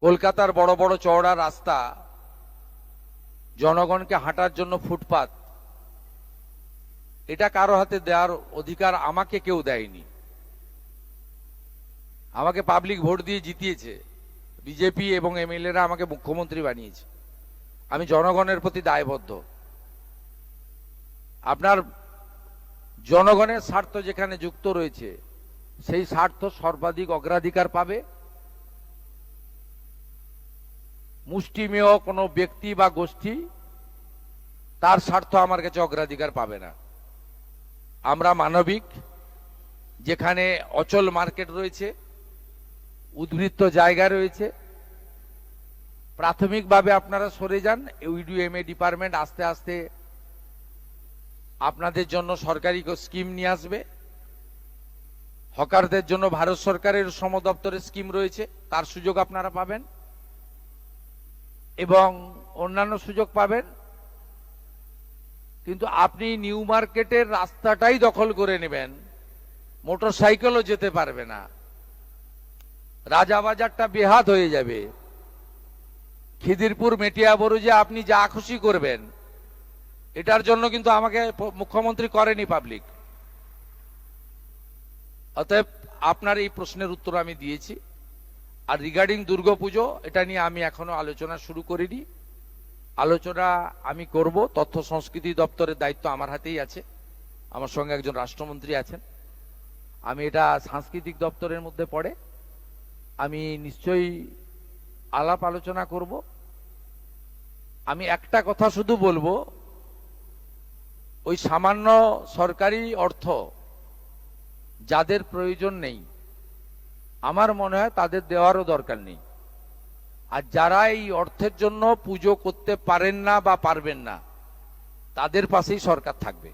কলকাতার বড় বড় চওড়া রাস্তা, জনগণকে হাঁটার জন্য ফুটপাত, এটা কারো হাতে দেওয়ার অধিকার আমাকে কেউ দেয়নি। আমাকে পাবলিক ভোট দিয়ে জিতিয়েছে, বিজেপি এবং এমএলএরা আমাকে মুখ্যমন্ত্রী বানিয়েছে। আমি জনগণের প্রতি দায়বদ্ধ। আপনার জনগণের স্বার্থ যেখানে যুক্ত রয়েছে, সেই স্বার্থ সর্বাধিক অগ্রাধিকার পাবে। মুষ্টিমেয় কোনো ব্যক্তি বা গোষ্ঠী তার স্বার্থ আমার কাছে অগ্রাধিকার পাবে না। আমরা মানবিক, যেখানে অচল মার্কেট রয়েছে, উদ্বৃত্ত জায়গা রয়েছে, প্রাথমিকভাবে আপনারা সরে যান। ইউডিএমএ ডিপার্টমেন্ট আস্তে আস্তে আপনাদের জন্য সরকারি স্কিম নিয়ে আসবে। হকারদের জন্য ভারত সরকারের শ্রম দপ্তরের স্কিম রয়েছে, তার সুযোগ আপনারা পাবেন এবং অন্যান্য সুযোগ পাবেন। কিন্তু আপনি নিউ মার্কেটের রাস্তাটাই দখল করে নেবেন, মোটর সাইকেলও যেতে পারবে না, রাজাবাজারটা বেহাত হয়ে যাবে। খিদিরপুর মেটিয়াবুরুজে আপনি যা খুশি করবেন, এটার জন্য কিন্তু আমাকে মুখ্যমন্ত্রী করেনি পাবলিক। অতএব আপনার এই প্রশ্নের উত্তর আমি দিয়েছি। আর রিগার্ডিং দুর্গাপুজো, এটা নিয়ে আমি এখনো আলোচনা শুরু করিনি। আলোচনা আমি করব। তথ্য সংস্কৃতি দপ্তরের দায়িত্ব আমার হাতেই আছে, আমার সঙ্গে একজন রাষ্ট্রমন্ত্রী আছেন। আমি এটা সাংস্কৃতিক দপ্তরের মধ্যে পড়ে, আমি নিশ্চয়ই আলাপ আলোচনা করব। আমি একটা কথা শুধু বলবো, ওই সামান্য সরকারি অর্থ যাদের প্রয়োজন নেই, আমার মনে হয় তাদের দেওয়ারও দরকার নেই। আর যারা এই অর্থের জন্য পুজো করতে পারেন না বা পারবেন না, তাদের পাশেই সরকার থাকবে।